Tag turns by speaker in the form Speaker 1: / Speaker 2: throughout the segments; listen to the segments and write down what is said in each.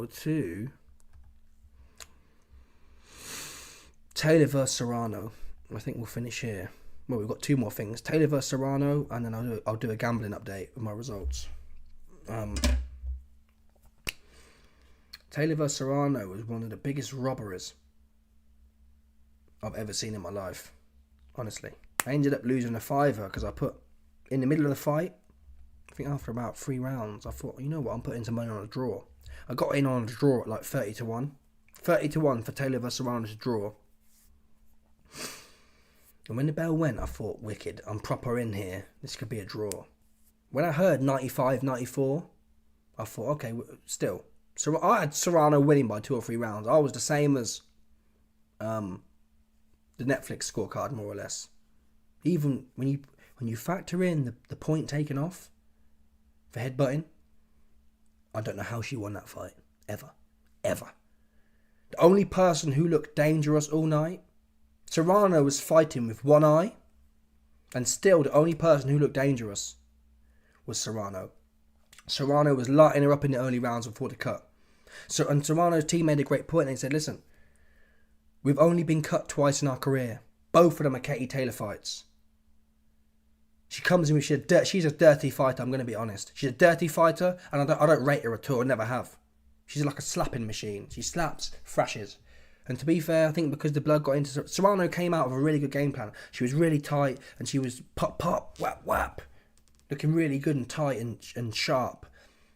Speaker 1: to Taylor versus Serano. I think we'll finish here. Well, we've got two more things. Taylor versus Serano, and then I'll do a gambling update with my results. Taylor versus Serano was one of the biggest robberies I've ever seen in my life. Honestly. I ended up losing a fiver because I put, in the middle of the fight, I think after about 3 rounds, I thought, you know what, I'm putting some money on a draw. I got in on a draw at like 30 to 1. 30 to 1 for Taylor versus Serano to draw. And when the bell went, I thought, wicked, I'm proper in here. This could be a draw. When I heard 95, 94, I thought, okay, still. So I had Serano winning by 2 or 3 rounds. I was the same as the Netflix scorecard, more or less. Even when you factor in the point taken off for headbutting, I don't know how she won that fight. Ever. The only person who looked dangerous all night, Serano was fighting with one eye, and still the only person who looked dangerous was Serano. Serano was lighting her up in the early rounds before the cut. And Serrano's team made a great point. They said, listen, we've only been cut twice in our career. Both of them are Katie Taylor fights. She comes in with, she's a dirty fighter, I'm going to be honest. She's a dirty fighter, and I don't rate her at all, I never have. She's like a slapping machine. She slaps, thrashes. And to be fair, I think because the blood got into... Serano came out with a really good game plan. She was really tight, and she was pop, whap, whap. Looking really good and tight and sharp.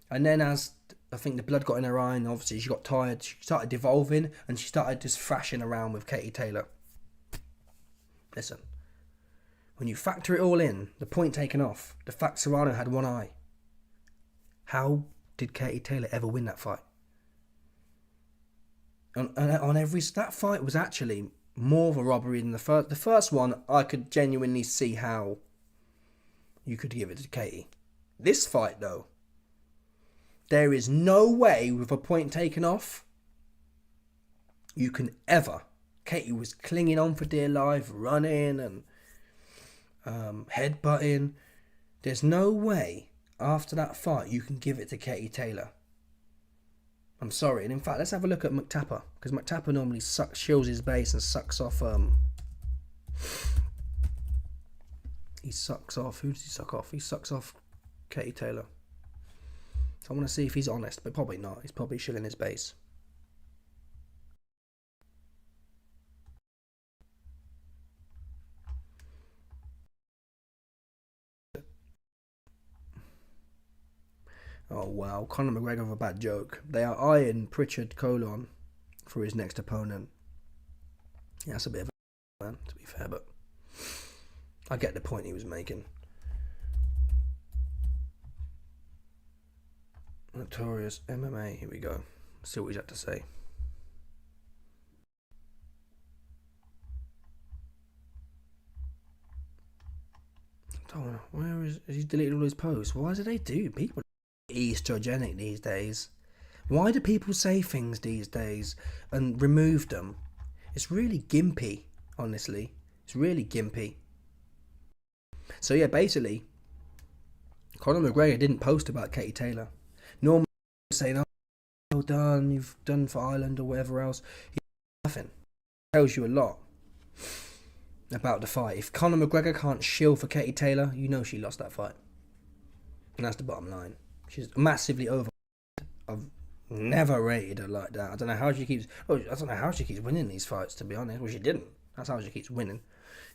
Speaker 1: And then as I think the blood got in her eye, and obviously she got tired, she started devolving, and she started just thrashing around with Katie Taylor. Listen, when you factor it all in, the point taken off, the fact Serano had one eye, how did Katie Taylor ever win that fight? That fight was actually more of a robbery than the first. The first one, I could genuinely see how you could give it to Katie. This fight, though, there is no way with a point taken off you can ever. Katie was clinging on for dear life, running and headbutting. There's no way after that fight you can give it to Katie Taylor. I'm sorry. And in fact, let's have a look at McTapper, because McTapper normally shields his base and sucks off. He sucks off. Who does he suck off? He sucks off Katie Taylor. So I want to see if he's honest, but probably not. He's probably shilling his base. Oh wow, Conor McGregor with a bad joke. They are eyeing Pritchard Colon for his next opponent. Yeah, that's a bit of a man, to be fair, but I get the point he was making. Notorious MMA, here we go. See what he's had to say. Oh, where is he deleted all his posts? Why do they do? People are estrogenic these days. Why do people say things these days and remove them? It's really gimpy, honestly. It's really gimpy. So yeah, basically, Conor McGregor didn't post about Katie Taylor. Normally saying, oh, well done, you've done for Ireland or whatever else. He did nothing. Tells you a lot about the fight. If Conor McGregor can't shield for Katie Taylor, you know she lost that fight. And that's the bottom line. She's massively over. I've never rated her like that. I don't know how she keeps winning these fights, to be honest. Well, she didn't. That's how she keeps winning.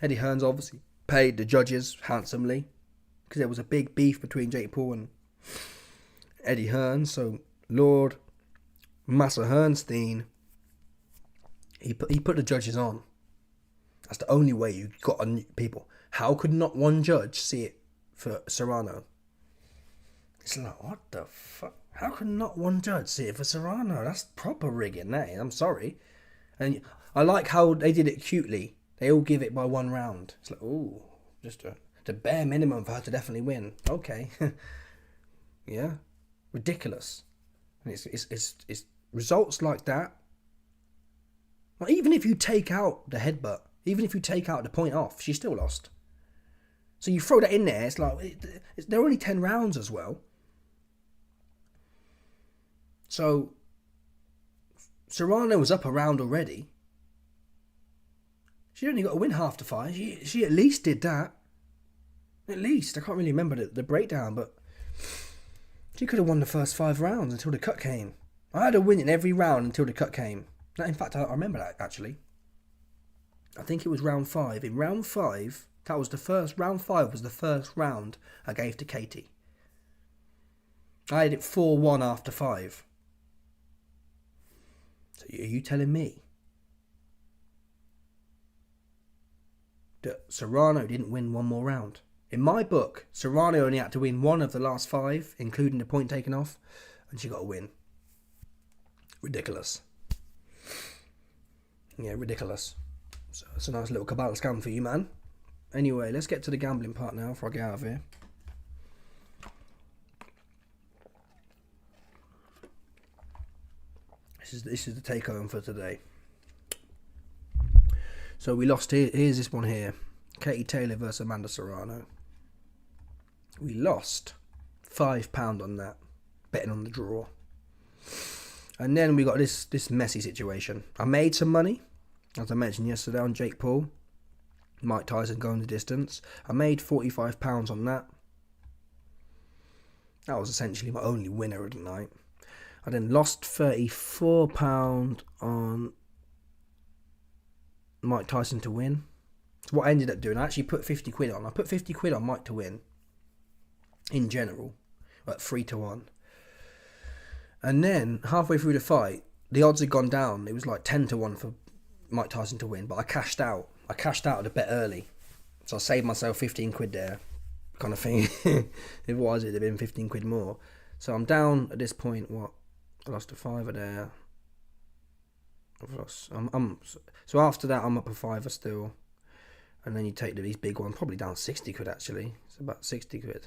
Speaker 1: Eddie Hearn's obviously paid the judges handsomely, because there was a big beef between Jake Paul and Eddie Hearn. So Lord Massa Hernstein, he put the judges on. That's the only way you got people. How could not one judge see it for Serano? It's like, what the fuck? How could not one judge see it for Serano? That's proper rigging, that is. I'm sorry. And I like how they did it cutely. They all give it by 1 round. It's like, ooh, just the bare minimum for her to definitely win. Okay. Yeah. Ridiculous. And it's results like that. Well, even if you take out the headbutt, even if you take out the point off, she still lost. So you throw that in there, it's like, they're only 10 rounds as well. So Serano was up a round already. She only got to win half to 5. She at least did that. At least. I can't really remember the breakdown, but she could have won the first 5 rounds until the cut came. I had a win in every round until the cut came. In fact, I remember that, actually. I think it was round 5. In round 5, that was the first. Round 5 was the first round I gave to Katie. I had it 4-1 after 5. So are you telling me that Serano didn't win one more round? In my book, Serano only had to win 1 of the last 5, including the point taken off, and she got a win. Ridiculous. Yeah, ridiculous. So it's a nice little cabal scam for you, man. Anyway, let's get to the gambling part now before I get out of here. This is the take home for today. So we lost here. Here's this one here. Katie Taylor versus Amanda Serano. We lost £5 on that, betting on the draw. And then we got this messy situation. I made some money, as I mentioned yesterday, on Jake Paul. Mike Tyson going the distance. I made £45 on that. That was essentially my only winner of the night. I then lost £34 on Mike Tyson to win. So what I ended up doing, I actually put 50 quid on. I put 50 quid on Mike to win. In general, at 3-1. And then, halfway through the fight, the odds had gone down. It was like 10-1 for Mike Tyson to win. But I cashed out. I cashed out a bit early. So I saved myself 15 quid there. Kind of thing. If it was, it'd have been 15 quid more. So I'm down at this point, what? I lost a fiver there. I've lost. So after that, I'm up a fiver still. And then you take these big ones, probably down 60 quid actually. It's about 60 quid.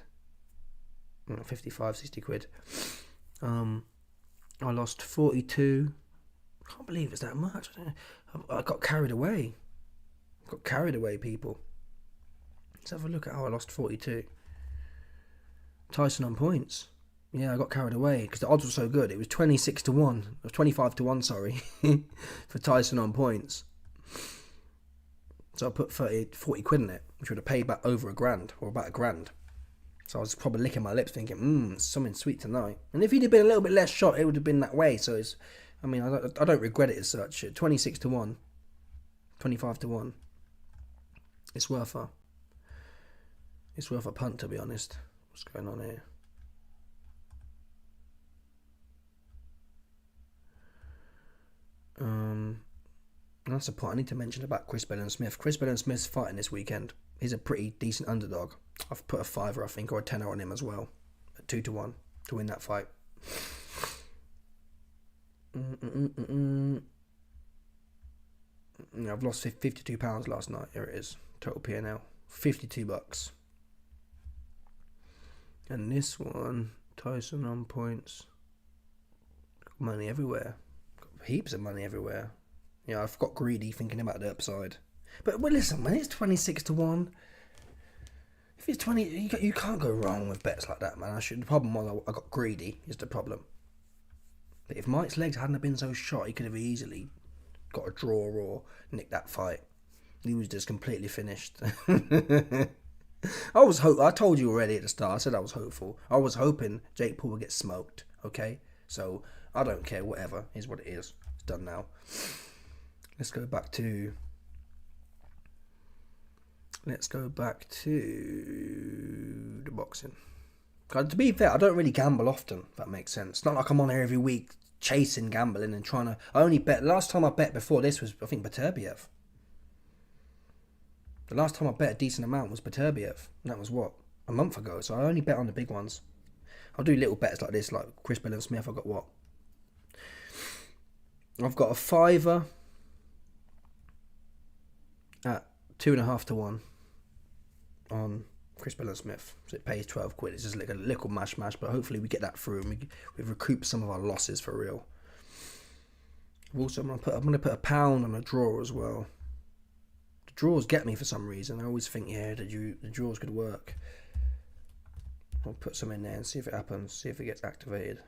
Speaker 1: 55, 60 quid. I lost 42. I can't believe it's that much. I got carried away. People. Let's have a look at how I lost 42. Tyson on points. Yeah, I got carried away because the odds were so good. It was 26-1. It was 25-1, sorry, for Tyson on points. So I put 40 quid in it, which would have paid back over £1,000 or about £1,000. So I was probably licking my lips thinking, it's something sweet tonight. And if he'd have been a little bit less shot, it would have been that way. So it's, I don't regret it as such. 26-1, 25-1. It's worth a punt, to be honest. What's going on here? That's a point I need to mention about Chris Bellin-Smith. Chris Bellin-Smith's fighting this weekend. He's a pretty decent underdog. I've put a fiver, I think, or a tenner on him as well, at 2-1 to win that fight. I've lost £52 last night. Here it is, total P&L, $52. And this one, Tyson on points. Got money everywhere. Got heaps of money everywhere. Yeah, I've got greedy thinking about the upside. But well, listen, when it's 26-1, if it's 20, you can't go wrong with bets like that, man. The problem was I got greedy. Is the problem. But if Mike's legs hadn't have been so shot, he could have easily got a draw or nicked that fight. He was just completely finished. I told you already at the start. I said I was hopeful. I was hoping Jake Paul would get smoked. Okay, so I don't care. Whatever is what it is. It's done now. Let's go back to the boxing. To be fair, I don't really gamble often, if that makes sense. It's not like I'm on here every week chasing gambling and trying to... I only bet... Last time I bet before this was, I think, Beterbiev. The last time I bet a decent amount was Beterbiev. And that was, what, a month ago. So I only bet on the big ones. I'll do little bets like this, like Chris Bellin-Smith. I've got what? I've got a fiver at 2.5-1 on Chris Bellin-Smith. So it pays 12 quid. It's just like a little mash, but hopefully we get that through and we've recouped some of our losses for real. Also, I'm gonna put £1 on a draw as well. The draws get me for some reason. I always think, yeah, the draws could work. I'll put some in there and see if it happens, see if it gets activated.